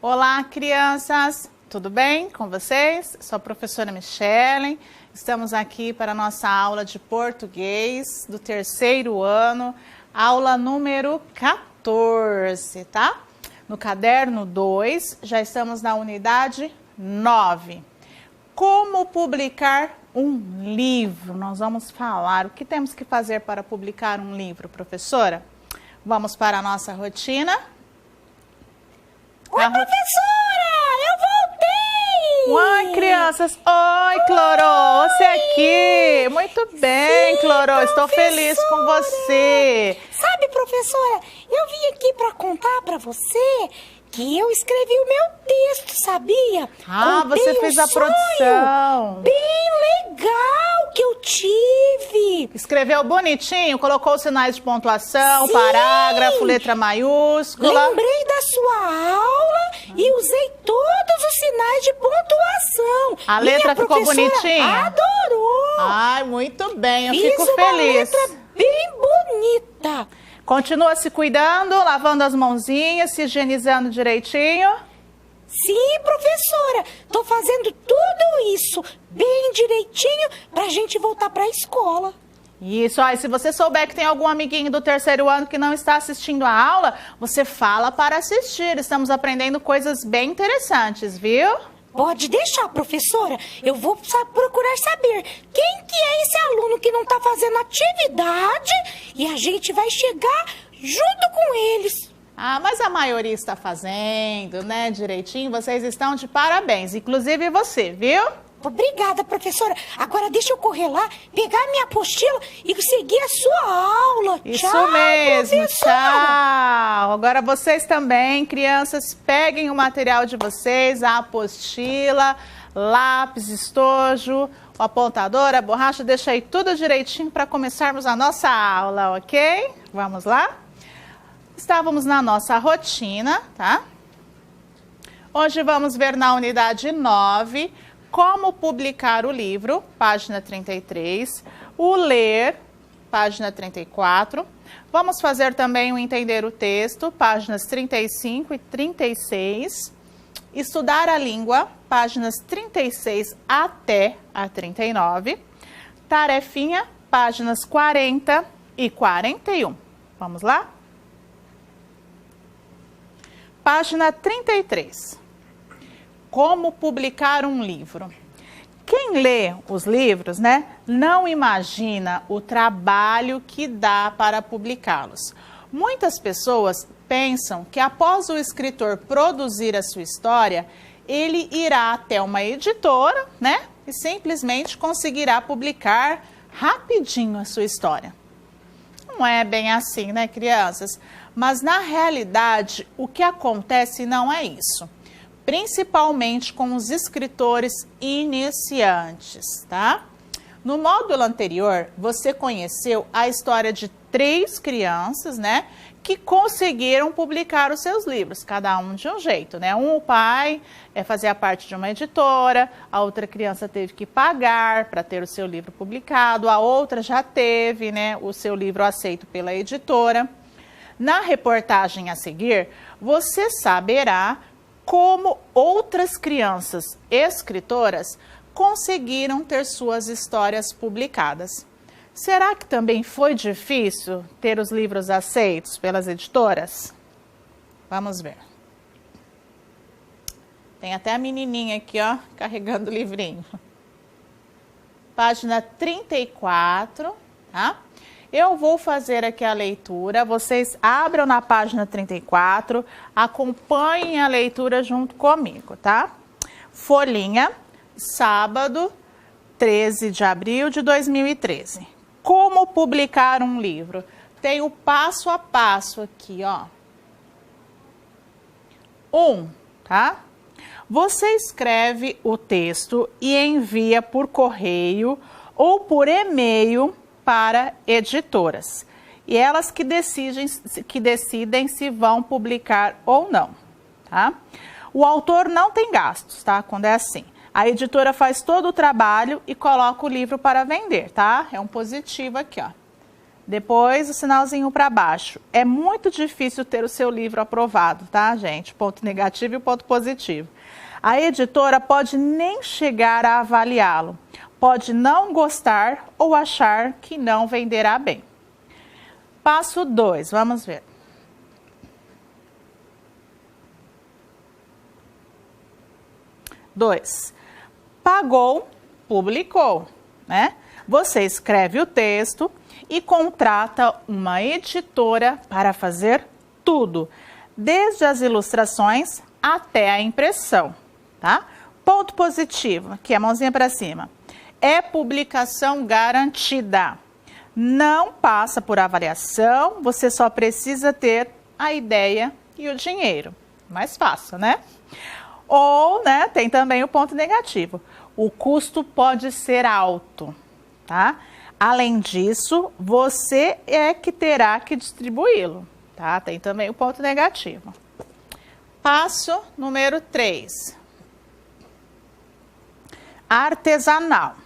Olá, crianças! Tudo bem com vocês? Sou a professora Michele. Estamos aqui para a nossa aula de português do terceiro ano, aula número 14, tá? No caderno 2, já estamos na unidade 9. Como publicar um livro? Nós vamos falar o que temos que fazer para publicar um livro, professora? Vamos para a nossa rotina. Oi, professora! Eu voltei! Oi, crianças! Oi, Cloro! Você aqui! Muito bem, Sim, Cloro! Estou professora. feliz com você! Sabe, professora, eu vim aqui para contar para você que eu escrevi o meu texto, sabia? Você fez a produção! Bem legal que eu tive! Escreveu bonitinho? Colocou os sinais de pontuação, Sim. parágrafo, letra maiúscula? Lembrei da sua aula e usei todos os sinais de pontuação. A letra ficou bonitinha? Adorou! Ai, muito bem, eu Fiz fico uma feliz. letra bem bonita. Continua se cuidando, lavando as mãozinhas, se higienizando direitinho. Sim, professora, tô fazendo tudo isso bem direitinho pra gente voltar pra escola. Isso, aí se você souber que tem algum amiguinho do terceiro ano que não está assistindo a aula, você fala para assistir. Estamos aprendendo coisas bem interessantes, viu? Pode deixar, professora. Eu vou procurar saber quem que é esse aluno que não tá fazendo atividade e a gente vai chegar junto com eles. Ah, mas a maioria está fazendo, né, direitinho. Vocês estão de parabéns, inclusive você, viu? Obrigada, professora. Agora deixa eu correr lá, pegar a minha apostila e seguir a sua aula. Isso Tchau, mesmo, professora. tchau. Agora vocês também, crianças, peguem o material de vocês, a apostila, lápis, estojo, o apontador, a borracha, deixa aí tudo direitinho para começarmos a nossa aula, ok? Vamos lá? Estávamos na nossa rotina, tá? Hoje vamos ver na unidade 9... como publicar o livro, página 33, o ler, página 34. Vamos fazer também o entender o texto, páginas 35 e 36. Estudar a língua, páginas 36 até a 39. Tarefinha, páginas 40 e 41. Vamos lá? Página 33. Como publicar um livro. Quem lê os livros, né, não imagina o trabalho que dá para publicá-los. Muitas pessoas pensam que após o escritor produzir a sua história, ele irá até uma editora, né, e simplesmente conseguirá publicar rapidinho a sua história. Não é bem assim, né, crianças? Mas na realidade, o que acontece não é isso. Principalmente com os escritores iniciantes, tá? No módulo anterior, você conheceu a história de 3 crianças, né, que conseguiram publicar os seus livros, cada um de um jeito, né? O pai fazia parte de uma editora, a outra criança teve que pagar para ter o seu livro publicado, a outra já teve, né, o seu livro aceito pela editora. Na reportagem a seguir, você saberá como outras crianças escritoras conseguiram ter suas histórias publicadas. Será que também foi difícil ter os livros aceitos pelas editoras? Vamos ver. Tem até a menininha aqui, ó, carregando o livrinho. Página 34, tá? Eu vou fazer aqui a leitura, vocês abram na página 34, acompanhem a leitura junto comigo, tá? Folhinha, sábado, 13 de abril de 2013. Como publicar um livro? Tem o passo a passo aqui, ó. 1, tá? Você escreve o texto e envia por correio ou por e-mail para editoras. E elas que decidem se vão publicar ou não, tá? O autor não tem gastos, tá? Quando é assim. A editora faz todo o trabalho e coloca o livro para vender, tá? É um positivo aqui, ó. Depois o sinalzinho para baixo. É muito difícil ter o seu livro aprovado, tá, gente? Ponto negativo e ponto positivo. A editora pode nem chegar a avaliá-lo. Pode não gostar ou achar que não venderá bem. Passo 2, vamos ver. Dois, pagou, publicou, né? Você escreve o texto e contrata uma editora para fazer tudo, desde as ilustrações até a impressão, tá? Ponto positivo, aqui a mãozinha para cima, é publicação garantida. Não passa por avaliação, você só precisa ter a ideia e o dinheiro. Mais fácil, né? Ou, né, tem também o ponto negativo. O custo pode ser alto, tá? Além disso, você é que terá que distribuí-lo, tá? Tem também o ponto negativo. Passo número 3. Artesanal.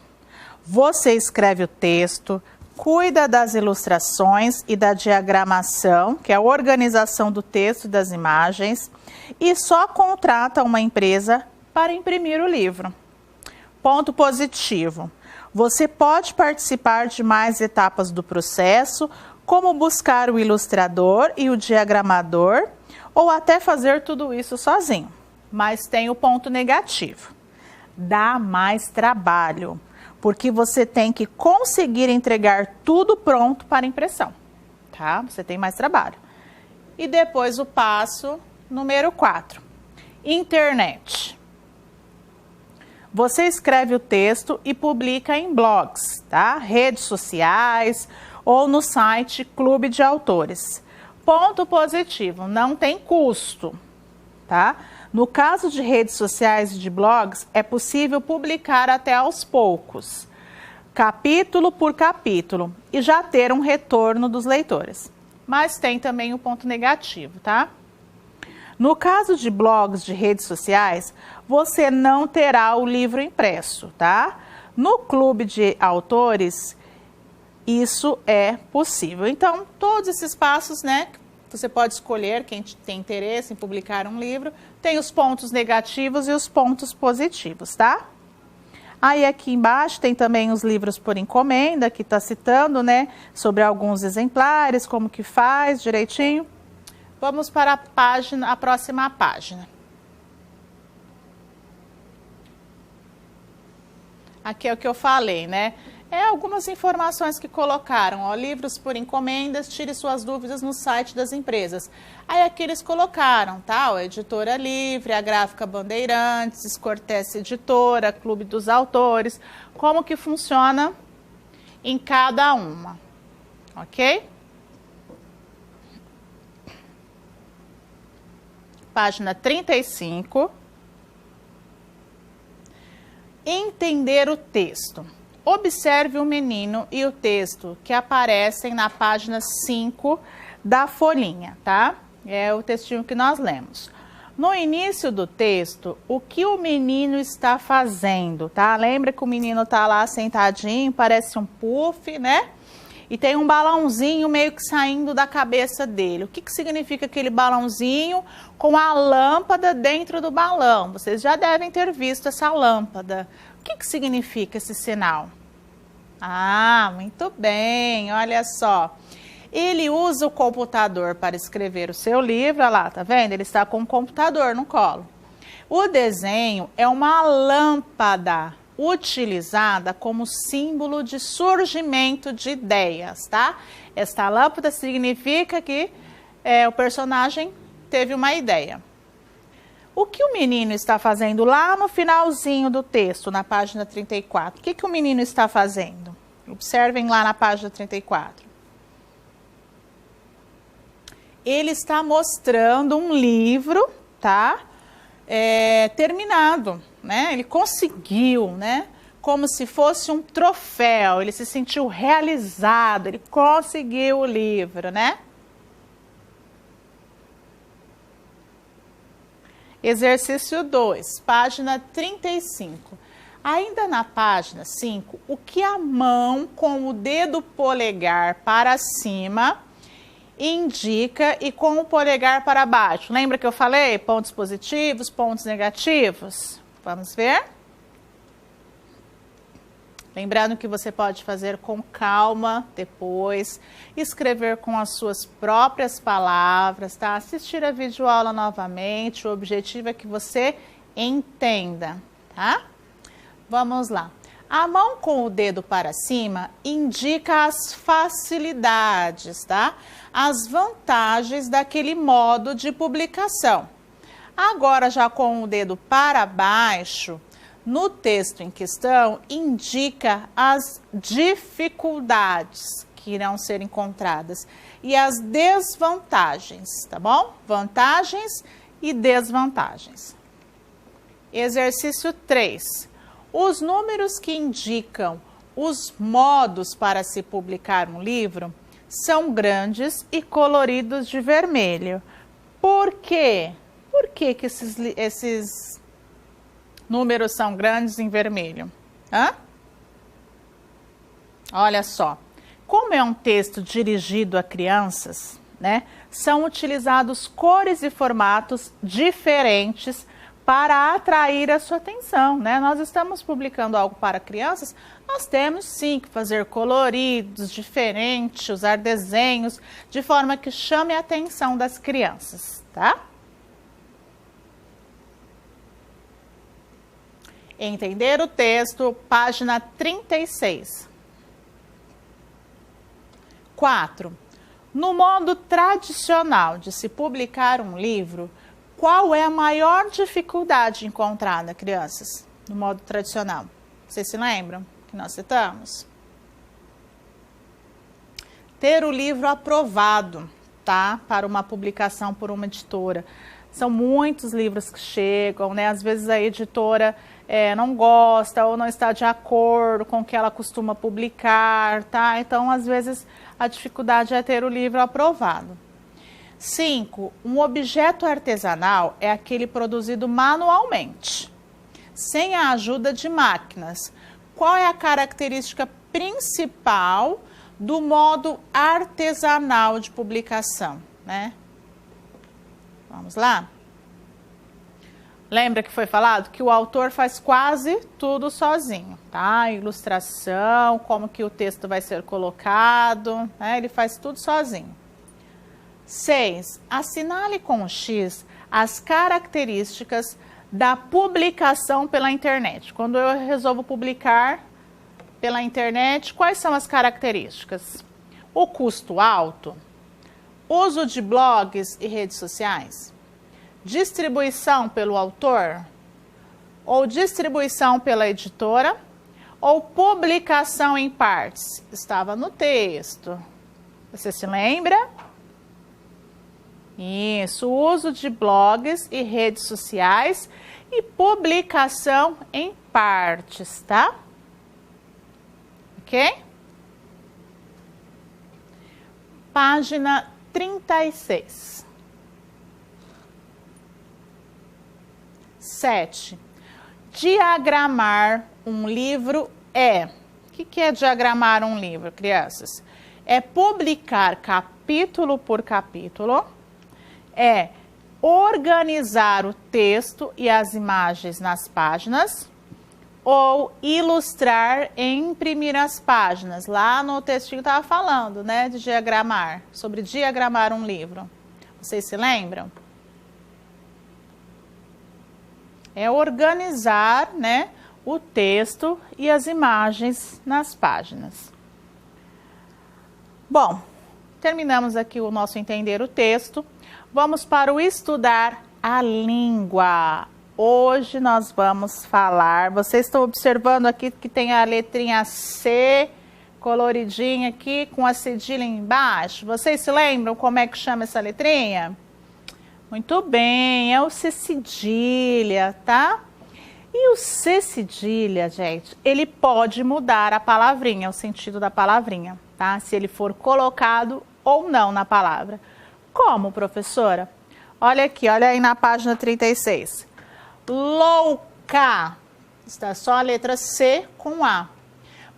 Você escreve o texto, cuida das ilustrações e da diagramação, que é a organização do texto e das imagens, e só contrata uma empresa para imprimir o livro. Ponto positivo. Você pode participar de mais etapas do processo, como buscar o ilustrador e o diagramador, ou até fazer tudo isso sozinho. Mas tem o ponto negativo. Dá mais trabalho, porque você tem que conseguir entregar tudo pronto para impressão, tá? Você tem mais trabalho. E depois o passo número 4, internet. Você escreve o texto e publica em blogs, tá? Redes sociais ou no site Clube de Autores. Ponto positivo, não tem custo, tá? No caso de redes sociais e de blogs, é possível publicar até aos poucos, capítulo por capítulo, e já ter um retorno dos leitores. Mas tem também o ponto negativo, tá? No caso de blogs de redes sociais, você não terá o livro impresso, tá? No Clube de Autores, isso é possível. Então, todos esses passos, né? Você pode escolher quem tem interesse em publicar um livro. Tem os pontos negativos e os pontos positivos, tá? Aí aqui embaixo tem também os livros por encomenda, que está citando, né? Sobre alguns exemplares, como que faz direitinho. Vamos para a próxima página. Aqui é o que eu falei, né? É algumas informações que colocaram, ó, livros por encomendas, tire suas dúvidas no site das empresas. Aí aqui eles colocaram, tá? Ó, Editora Livre, a Gráfica Bandeirantes, Escortece Editora, Clube dos Autores, como que funciona em cada uma, ok? Página 35. Entender o texto. Observe o menino e o texto que aparecem na página 5 da folhinha, tá? É o textinho que nós lemos. No início do texto, o que o menino está fazendo, tá? Lembra que o menino tá lá sentadinho, parece um puff, né? E tem um balãozinho meio que saindo da cabeça dele. O que que significa aquele balãozinho com a lâmpada dentro do balão? Vocês já devem ter visto essa lâmpada. O que que significa esse sinal? Ah, muito bem, olha só. Ele usa o computador para escrever o seu livro, olha lá, tá vendo? Ele está com o computador no colo. O desenho é uma lâmpada utilizada como símbolo de surgimento de ideias, tá? Esta lâmpada significa que o personagem teve uma ideia. O que o menino está fazendo lá no finalzinho do texto, na página 34? O que o menino está fazendo? Observem lá na página 34. Ele está mostrando um livro, tá? Terminado, né? Ele conseguiu, né? Como se fosse um troféu. Ele se sentiu realizado, ele conseguiu o livro, né? Exercício 2, página 35. Ainda na página 5, o que a mão com o dedo polegar para cima indica e com o polegar para baixo? Lembra que eu falei? Pontos positivos, pontos negativos? Vamos ver? Lembrando que você pode fazer com calma depois, escrever com as suas próprias palavras, tá? Assistir a videoaula novamente, o objetivo é que você entenda, tá? Vamos lá. A mão com o dedo para cima indica as facilidades, tá? As vantagens daquele modo de publicação. Agora, já com o dedo para baixo, no texto em questão, indica as dificuldades que irão ser encontradas e as desvantagens, tá bom? Vantagens e desvantagens. Exercício 3. Os números que indicam os modos para se publicar um livro são grandes e coloridos de vermelho. Por quê? Por que esses números são grandes em vermelho? Hã? Olha só. Como é um texto dirigido a crianças, né, são utilizados cores e formatos diferentes para atrair a sua atenção, né? Nós estamos publicando algo para crianças, nós temos sim que fazer coloridos, diferentes, usar desenhos, de forma que chame a atenção das crianças, tá? Entender o texto, página 36. 4. No modo tradicional de se publicar um livro, qual é a maior dificuldade encontrada, crianças, no modo tradicional? Vocês se lembram que nós citamos? Ter o livro aprovado, tá? Para uma publicação por uma editora. São muitos livros que chegam, né? Às vezes a editora não gosta ou não está de acordo com o que ela costuma publicar, tá? Então, às vezes, a dificuldade é ter o livro aprovado. 5. Um objeto artesanal é aquele produzido manualmente, sem a ajuda de máquinas. Qual é a característica principal do modo artesanal de publicação, né? Vamos lá? Lembra que foi falado que o autor faz quase tudo sozinho, tá? Ilustração, como que o texto vai ser colocado, né? Ele faz tudo sozinho. 6. Assinale com o X as características da publicação pela internet. Quando eu resolvo publicar pela internet, quais são as características? O custo alto, uso de blogs e redes sociais, distribuição pelo autor, ou distribuição pela editora, ou publicação em partes. Estava no texto. Você se lembra? Isso, uso de blogs e redes sociais e publicação em partes, tá? Ok? Página 36. 7. Diagramar um livro é... O que é diagramar um livro, crianças? É publicar capítulo por capítulo, é organizar o texto e as imagens nas páginas, ou ilustrar e imprimir as páginas. Lá no textinho estava falando, né, de diagramar, sobre diagramar um livro. Vocês se lembram? É organizar, né, o texto e as imagens nas páginas. Bom, terminamos aqui o nosso entender o texto. Vamos para o estudar a língua. Hoje nós vamos falar, vocês estão observando aqui que tem a letrinha C coloridinha aqui com a cedilha embaixo. Vocês se lembram como é que chama essa letrinha? Muito bem, é o C cedilha, tá? E o C cedilha, gente, ele pode mudar a palavrinha, o sentido da palavrinha, tá? Se ele for colocado ou não na palavra. Como, professora? Olha aqui, olha aí na página 36. Louca. Está só a letra C com A.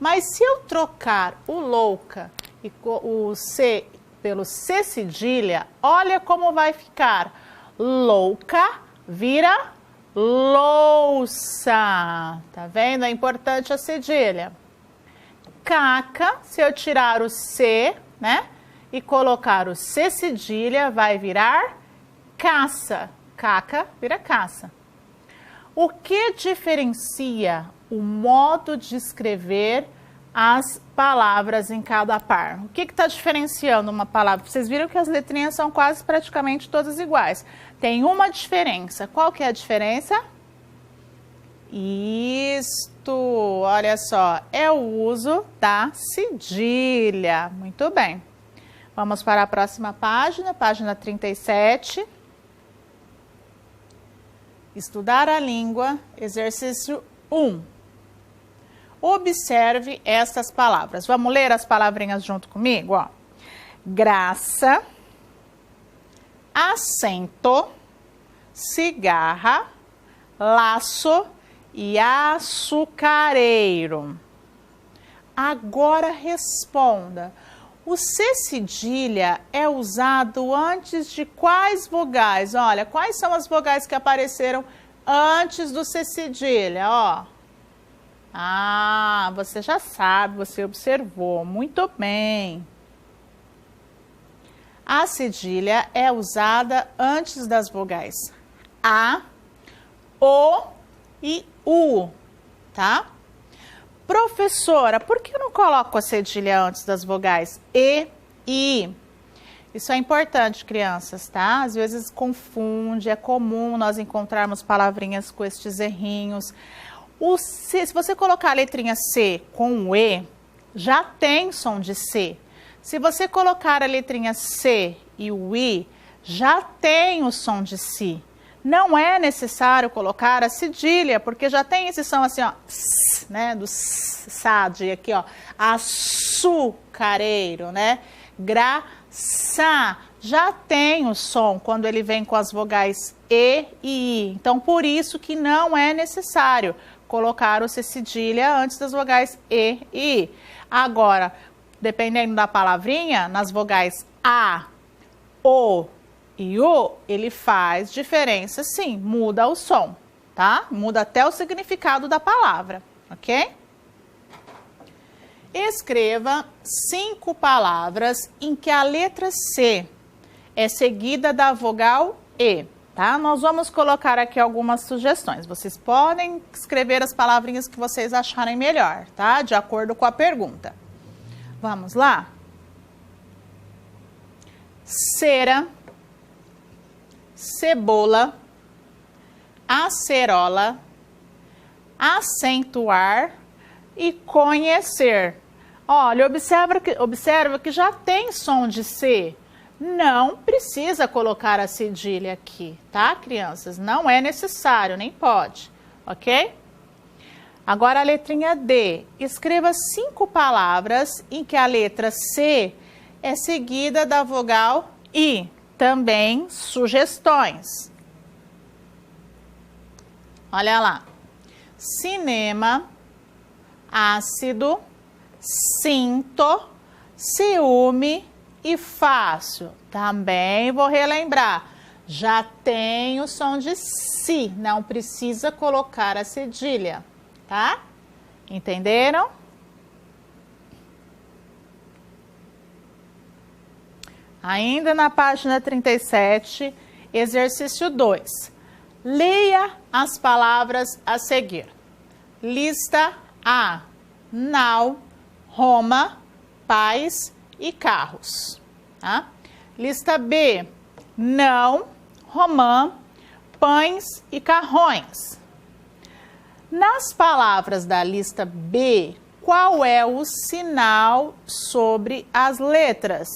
Mas se eu trocar o louca e o C pelo C cedilha, olha como vai ficar. Louca vira louça. Tá vendo? É importante a cedilha. Caca, se eu tirar o C, né? E colocar o C cedilha, vai virar caça. Caca vira caça. O que diferencia o modo de escrever as palavras em cada par? O que está diferenciando uma palavra? Vocês viram que as letrinhas são quase praticamente todas iguais. Tem uma diferença. Qual que é a diferença? Isto, olha só, é o uso da cedilha. Muito bem. Vamos para a próxima página, página 37. Estudar a língua, exercício 1. Observe estas palavras. Vamos ler as palavrinhas junto comigo? Ó. Graça, assento, cigarra, laço e açucareiro. Agora responda. O C cedilha é usado antes de quais vogais? Olha, quais são as vogais que apareceram antes do C cedilha? Ó. Ah, você já sabe, você observou. Muito bem. A cedilha é usada antes das vogais A, O e U, tá? Professora, por que eu não coloco a cedilha antes das vogais E, I? Isso é importante, crianças, tá? Às vezes confunde, é comum nós encontrarmos palavrinhas com estes errinhos. O C, se você colocar a letrinha C com o E, já tem som de C. Se você colocar a letrinha C e o I, já tem o som de Si. Não é necessário colocar a cedilha, porque já tem esse som assim, ó, né, do SAD aqui, ó, açucareiro, né, graça, já tem o som quando ele vem com as vogais E e I. Então, por isso que não é necessário colocar o C cedilha antes das vogais E e I. Agora, dependendo da palavrinha, nas vogais A, O e U, ele faz diferença sim, muda o som, tá? Muda até o significado da palavra, ok? Escreva 5 palavras em que a letra C é seguida da vogal E, tá? Nós vamos colocar aqui algumas sugestões. Vocês podem escrever as palavrinhas que vocês acharem melhor, tá? De acordo com a pergunta. Vamos lá? Cera, cebola, acerola, acentuar e conhecer. Olha, observa que já tem som de C. Não precisa colocar a cedilha aqui, tá, crianças? Não é necessário, nem pode, ok? Agora a letrinha D. Escreva 5 palavras em que a letra C é seguida da vogal I. Também sugestões. Olha lá. Cinema, ácido, cinto, ciúme e fácil. Também vou relembrar. Já tem o som de Si. Não precisa colocar a cedilha, tá? Entenderam? Ainda na página 37, exercício 2. Leia as palavras a seguir. Lista A. Nau, Roma, pais e carros. Tá? Lista B. Não, romã, pães e carrões. Nas palavras da lista B, qual é o sinal sobre as letras?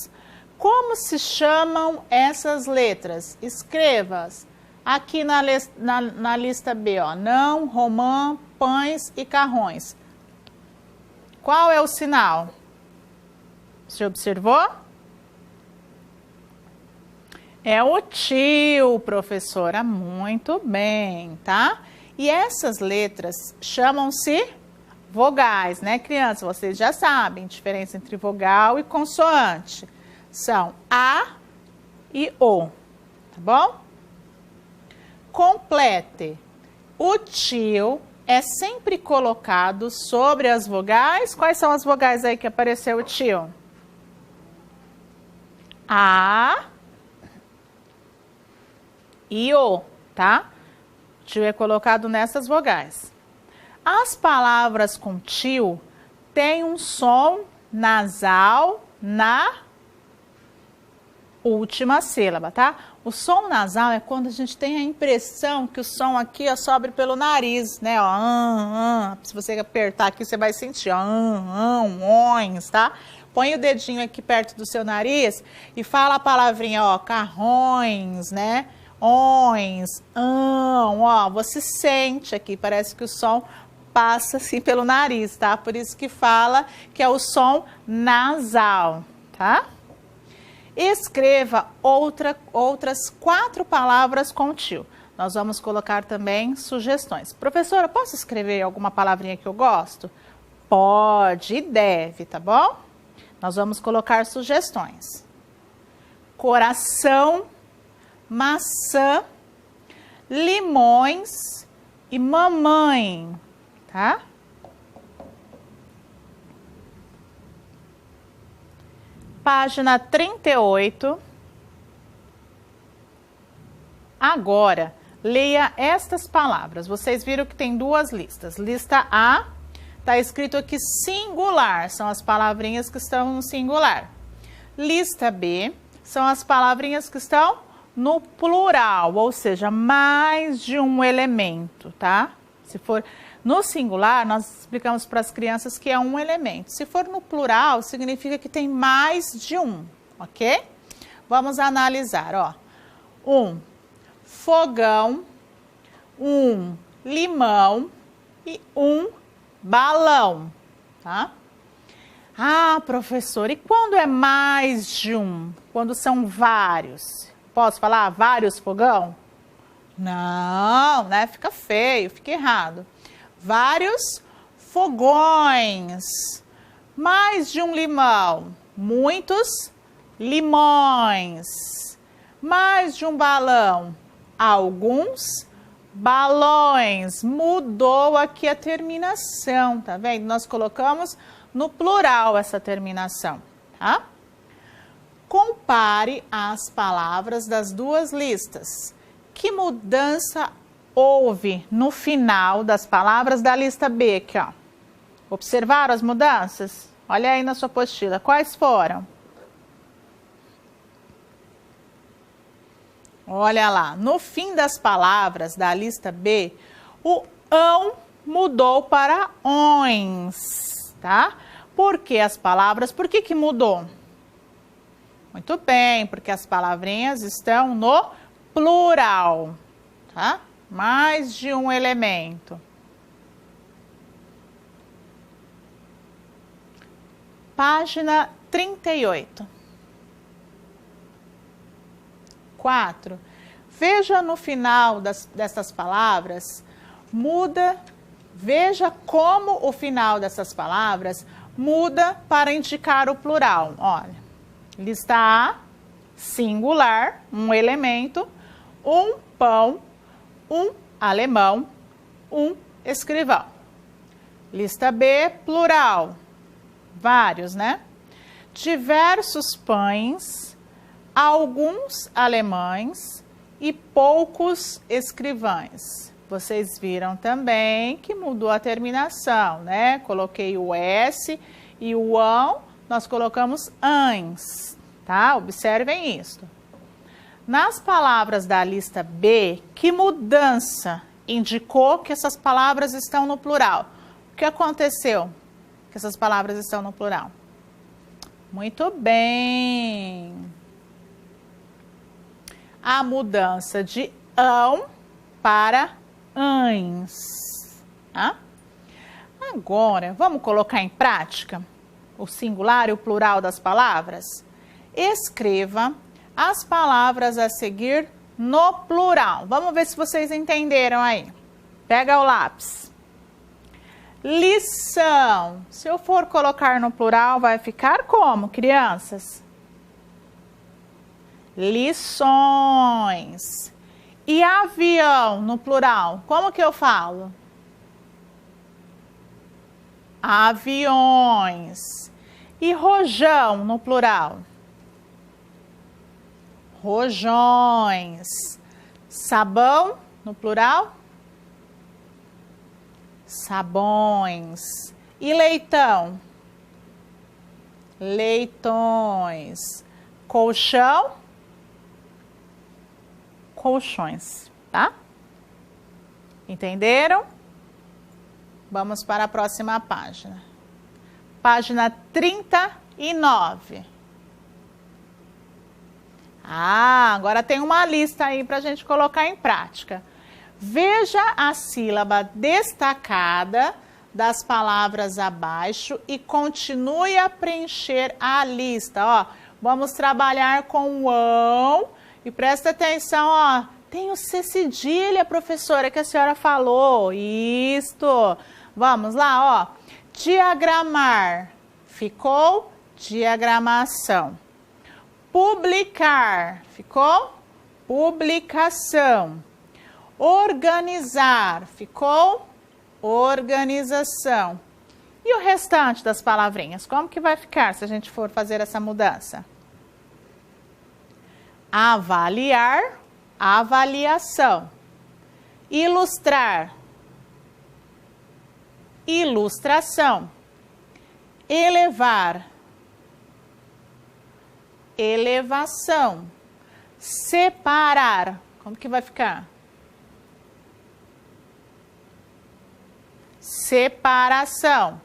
Como se chamam essas letras? Escreva-as aqui na lista B, ó. Não, romã, pães e carrões. Qual é o sinal? Você observou? É o tio, professora. Muito bem, tá? E essas letras chamam-se vogais, né, crianças? Vocês já sabem a diferença entre vogal e consoante. São A e O, tá bom? Complete. O tio é sempre colocado sobre as vogais. Quais são as vogais aí que apareceu o tio? A e O, tá? O tio é colocado nessas vogais. As palavras com tio têm um som nasal na última sílaba, tá? O som nasal é quando a gente tem a impressão que o som aqui ó, sobe pelo nariz, né? Ó, se você apertar aqui, você vai sentir, ó, ões, tá? Põe o dedinho aqui perto do seu nariz e fala a palavrinha, ó, carrões, né? Ões, ó, você sente aqui, parece que o som passa assim pelo nariz, tá? Por isso que fala que é o som nasal, tá? Escreva outras 4 palavras com tio. Nós vamos colocar também sugestões. Professora, posso escrever alguma palavrinha que eu gosto? Pode e deve, tá bom? Nós vamos colocar sugestões. Coração, maçã, limões e mamãe, tá? Página 38. Agora, leia estas palavras. Vocês viram que tem 2 listas. Lista A, está escrito aqui singular, são as palavrinhas que estão no singular. Lista B, são as palavrinhas que estão no plural, ou seja, mais de um elemento, tá? Se for no singular, nós explicamos para as crianças que é um elemento. Se for no plural, significa que tem mais de um, ok? Vamos analisar, ó. 1 fogão, 1 limão e 1 balão, tá? Ah, professor, e quando é mais de um? Quando são vários? Posso falar vários fogão? Não, né? Fica feio, fica errado. Vários fogões. Mais de um limão. Muitos limões. Mais de um balão. Alguns balões. Mudou aqui a terminação, tá vendo? Nós colocamos no plural essa terminação, tá? Compare as palavras das 2 listas. Que mudança houve no final das palavras da lista B aqui, ó? Observaram as mudanças? Olha aí na sua apostila. Quais foram? Olha lá. No fim das palavras da lista B, o ão mudou para ões, tá? Por que as palavras? Por que mudou? Muito bem, porque as palavrinhas estão no plural, tá? Mais de um elemento. Página 38. 4. Veja no final dessas palavras, veja como o final dessas palavras muda para indicar o plural. Olha, lista A, singular, um elemento, um pão, um alemão, um escrivão. Lista B, plural, vários, né? Diversos pães, alguns alemães e poucos escrivães. Vocês viram também que mudou a terminação, né? Coloquei o S e o ão, nós colocamos ans, tá? Observem isso. Nas palavras da lista B, que mudança indicou que essas palavras estão no plural? O que aconteceu que essas palavras estão no plural? Muito bem. A mudança de ão para ans. Tá? Agora, vamos colocar em prática o singular e o plural das palavras? Escreva as palavras a seguir no plural. Vamos ver se vocês entenderam aí. Pega o lápis. Lição. Se eu for colocar no plural, vai ficar como, crianças? Lições. E avião no plural, como que eu falo? Aviões. E rojão no plural? Rojões. Sabão no plural? Sabões. E leitão? Leitões. Colchão? Colchões, tá? Entenderam? Vamos para a próxima página. Página 39. Agora tem uma lista aí para a gente colocar em prática. Veja a sílaba destacada das palavras abaixo e continue a preencher a lista. Ó, vamos trabalhar com o ão e presta atenção, ó. Tem o C cedilha, professora, que a senhora falou. Isto. Vamos lá, ó. Diagramar. Ficou diagramação. Publicar. Ficou publicação. Organizar. Ficou organização. E o restante das palavrinhas? Como que vai ficar se a gente for fazer essa mudança? Avaliar, avaliação. Ilustrar, ilustração. Elevar, elevação. Separar, como que vai ficar? Separação.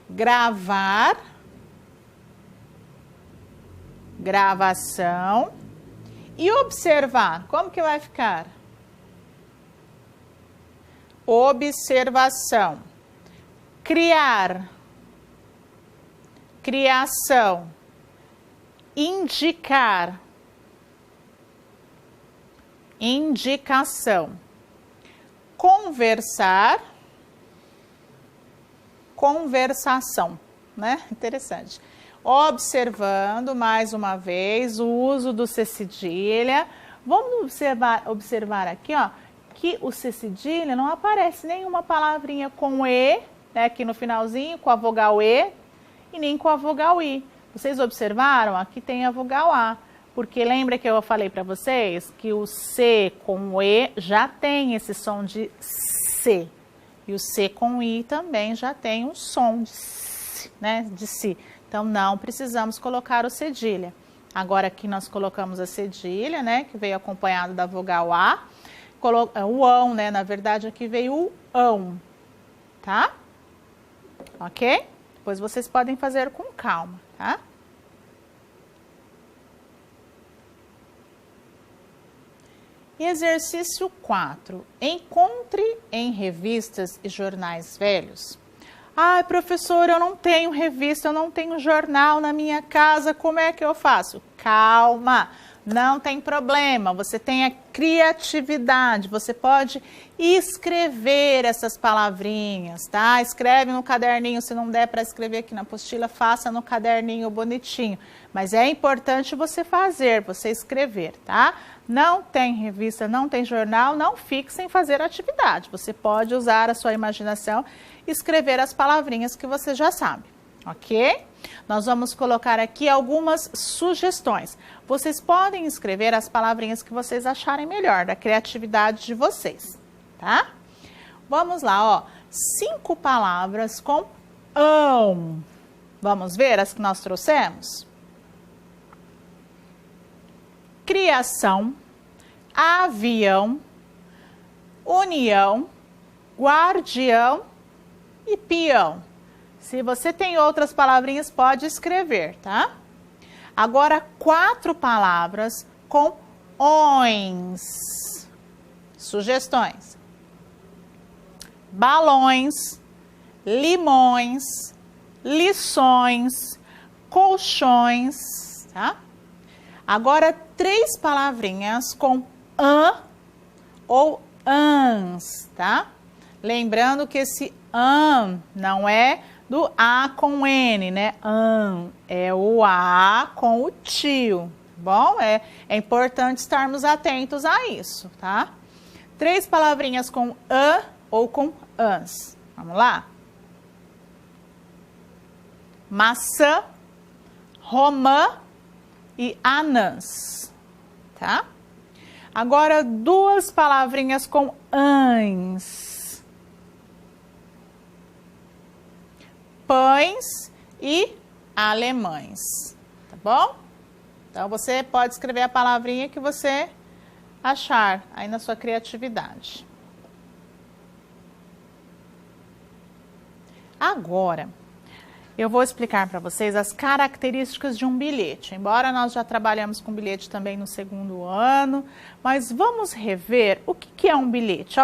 Gravar, gravação. E observar, como que vai ficar? Observação. Criar, criação. Indicar, indicação. Conversar, conversação, né? Interessante. Observando, mais uma vez, o uso do C cedilha. Vamos observar aqui, ó, que o C cedilha não aparece nenhuma palavrinha com E, né, aqui no finalzinho, com a vogal E, e nem com a vogal I. Vocês observaram? Aqui tem a vogal A, porque lembra que eu falei para vocês que o C com o E já tem esse som de C, e o C com I também já tem um som de S, né, de Si. Então, não precisamos colocar o cedilha. Agora, aqui nós colocamos a cedilha, né, que veio acompanhado da vogal A. O ão, né, na verdade, aqui veio o ão, tá? Ok? Depois vocês podem fazer com calma, tá? Exercício 4. Encontre em revistas e jornais velhos. Ai, professor, eu não tenho revista, eu não tenho jornal na minha casa, como é que eu faço? Calma, não tem problema, você tem a criatividade, você pode escrever essas palavrinhas, tá? Escreve no caderninho, se não der para escrever aqui na apostila, faça no caderninho bonitinho. Mas é importante você fazer, você escrever, tá? Não tem revista, não tem jornal, não fique sem fazer atividade. Você pode usar a sua imaginação e escrever as palavrinhas que você já sabe, ok? Nós vamos colocar aqui algumas sugestões. Vocês podem escrever as palavrinhas que vocês acharem melhor, da criatividade de vocês, tá? Vamos lá, ó. 5 palavras com ão. Vamos ver as que nós trouxemos? Criação, avião, união, guardião e peão. Se você tem outras palavrinhas, pode escrever, tá? Agora, 4 palavras com ões. Sugestões. Balões, limões, lições, colchões, tá? Agora, 3 palavrinhas com an ou ans, tá? Lembrando que esse não é do A com N, né? É o A com o tio. Bom, é importante estarmos atentos a isso, tá? 3 palavrinhas com an ou com ans. Vamos lá? Maçã, romã e anãs, tá? Agora, 2 palavrinhas com ans. Pães e alemães, tá bom? Então, você pode escrever a palavrinha que você achar aí na sua criatividade. Agora, eu vou explicar para vocês as características de um bilhete. Embora nós já trabalhamos com bilhete também no 2º ano, mas vamos rever o que é um bilhete.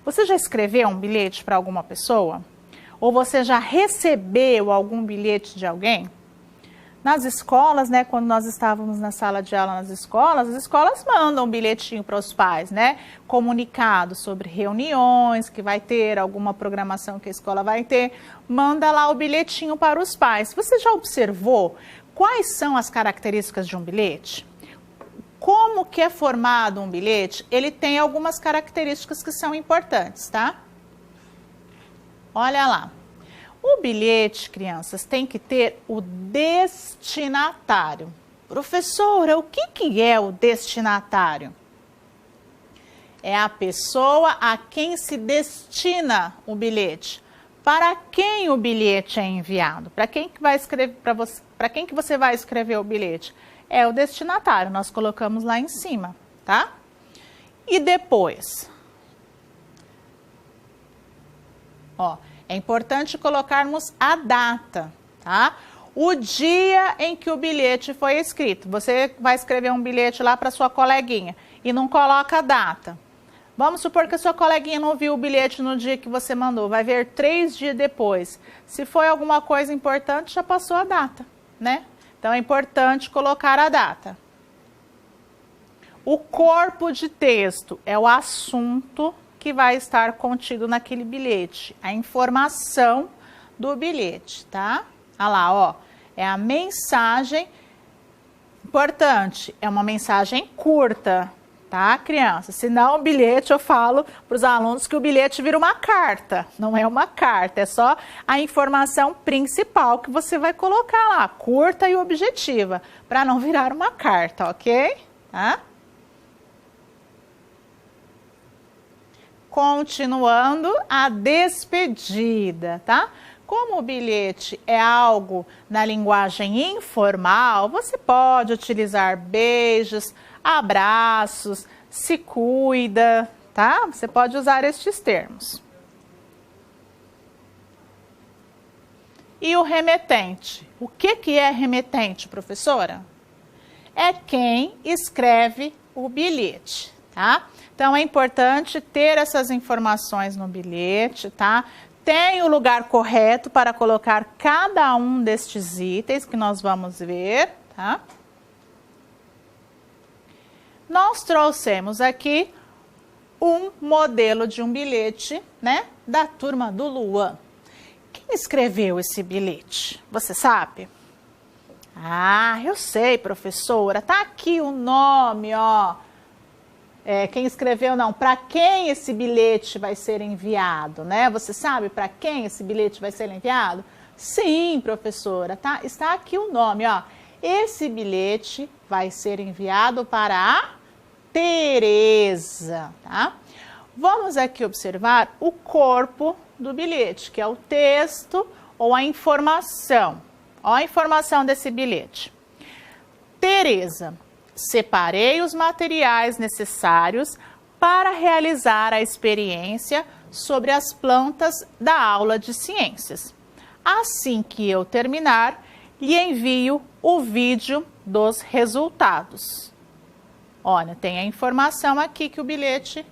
Você já escreveu um bilhete para alguma pessoa? Ou você já recebeu algum bilhete de alguém? Nas escolas, né, quando nós estávamos na sala de aula nas escolas, as escolas mandam um bilhetinho para os pais, né, comunicado sobre reuniões que vai ter, alguma programação que a escola vai ter, manda lá o bilhetinho para os pais. Você já observou quais são as características de um bilhete? Como que é formado um bilhete? Ele tem algumas características que são importantes, tá? Olha lá. O bilhete, crianças, tem que ter o destinatário. Professora, o que é o destinatário? É a pessoa a quem se destina o bilhete. Para quem o bilhete é enviado? Para quem que vai escrever para quem que você vai escrever o bilhete? É o destinatário, nós colocamos lá em cima, tá? E depois? Ó, é importante colocarmos a data, tá? O dia em que o bilhete foi escrito. Você vai escrever um bilhete lá para sua coleguinha e não coloca a data. Vamos supor que a sua coleguinha não viu o bilhete no dia que você mandou, vai ver 3 dias depois. Se foi alguma coisa importante, já passou a data, né? Então é importante colocar a data. O corpo de texto é o assunto que vai estar contido naquele bilhete, a informação do bilhete, tá? Olha lá, ó, é a mensagem, importante, é uma mensagem curta, tá, criança? Senão o bilhete, eu falo para os alunos que o bilhete vira uma carta, não é uma carta, é só a informação principal que você vai colocar lá, curta e objetiva, para não virar uma carta, ok? Tá? Continuando, a despedida, tá? Como o bilhete é algo na linguagem informal, você pode utilizar beijos, abraços, se cuida, tá? Você pode usar estes termos. E o remetente? O que é remetente, professora? É quem escreve o bilhete, tá? Então, é importante ter essas informações no bilhete, tá? Tem o lugar correto para colocar cada um destes itens que nós vamos ver, tá? Nós trouxemos aqui um modelo de um bilhete, né? Da turma do Luan. Quem escreveu esse bilhete? Você sabe? Ah, eu sei, professora. Tá aqui o nome, ó. Quem escreveu não, para quem esse bilhete vai ser enviado, né? Você sabe para quem esse bilhete vai ser enviado? Sim, professora, tá? Está aqui o nome, ó. Esse bilhete vai ser enviado para a Tereza, tá? Vamos aqui observar o corpo do bilhete, que é o texto ou a informação. Ó a informação desse bilhete. Tereza. Separei os materiais necessários para realizar a experiência sobre as plantas da aula de ciências. Assim que eu terminar, lhe envio o vídeo dos resultados. Olha, tem a informação aqui que o bilhete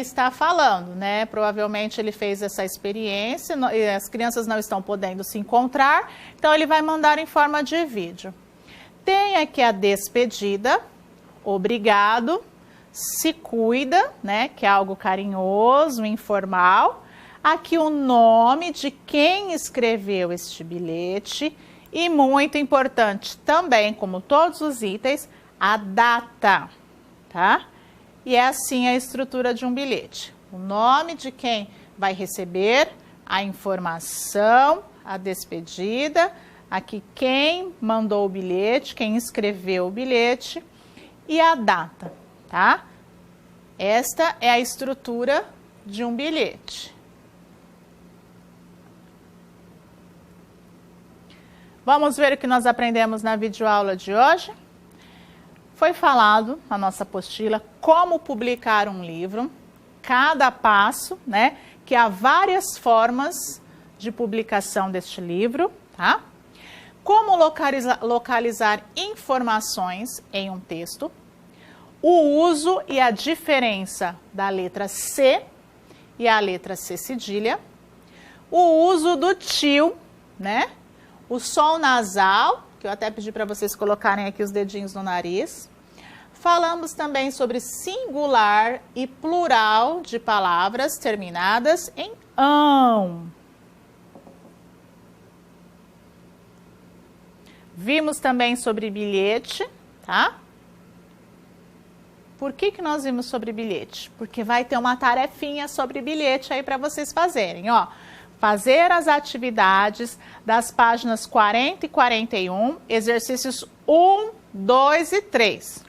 está falando, né? Provavelmente ele fez essa experiência, as crianças não estão podendo se encontrar, então ele vai mandar em forma de vídeo. Tem aqui a despedida, obrigado, se cuida, né, que é algo carinhoso, informal. Aqui o nome de quem escreveu este bilhete e, muito importante também, como todos os itens, a data, tá? E é assim a estrutura de um bilhete. O nome de quem vai receber, a informação, a despedida, aqui quem mandou o bilhete, quem escreveu o bilhete e a data, tá? Esta é a estrutura de um bilhete. Vamos ver o que nós aprendemos na videoaula de hoje? Foi falado na nossa apostila como publicar um livro, cada passo, né? Que há várias formas de publicação deste livro, tá? Como localizar informações em um texto, o uso e a diferença da letra C e a letra C cedilha, o uso do til, né? O som nasal, que eu até pedi para vocês colocarem aqui os dedinhos no nariz. Falamos também sobre singular e plural de palavras terminadas em ão. Vimos também sobre bilhete, tá? Por que nós vimos sobre bilhete? Porque vai ter uma tarefinha sobre bilhete aí para vocês fazerem, ó. Fazer as atividades das páginas 40 e 41, exercícios 1, 2 e 3.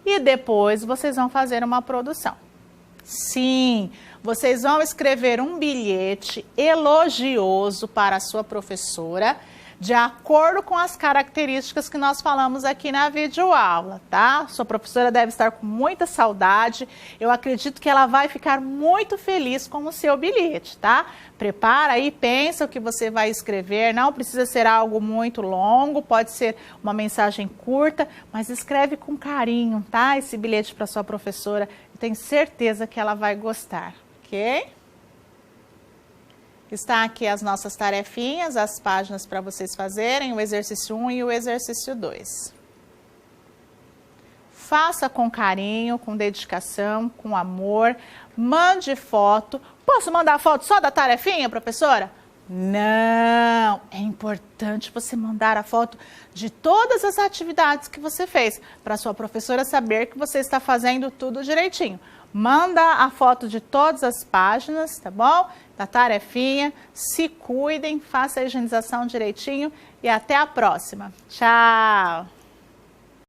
E depois vocês vão fazer uma produção. Sim, vocês vão escrever um bilhete elogioso para a sua professora, de acordo com as características que nós falamos aqui na videoaula, tá? Sua professora deve estar com muita saudade. Eu acredito que ela vai ficar muito feliz com o seu bilhete, tá? Prepara aí, pensa o que você vai escrever. Não precisa ser algo muito longo, pode ser uma mensagem curta, mas escreve com carinho, tá? Esse bilhete para sua professora. Eu tenho certeza que ela vai gostar, ok? Está aqui as nossas tarefinhas, as páginas para vocês fazerem, o exercício 1 e o exercício 2. Faça com carinho, com dedicação, com amor, mande foto. Posso mandar foto só da tarefinha, professora? Não, é importante você mandar a foto de todas as atividades que você fez, para sua professora saber que você está fazendo tudo direitinho. Manda a foto de todas as páginas, tá bom? Da tarefinha, se cuidem, faça a higienização direitinho e até a próxima. Tchau!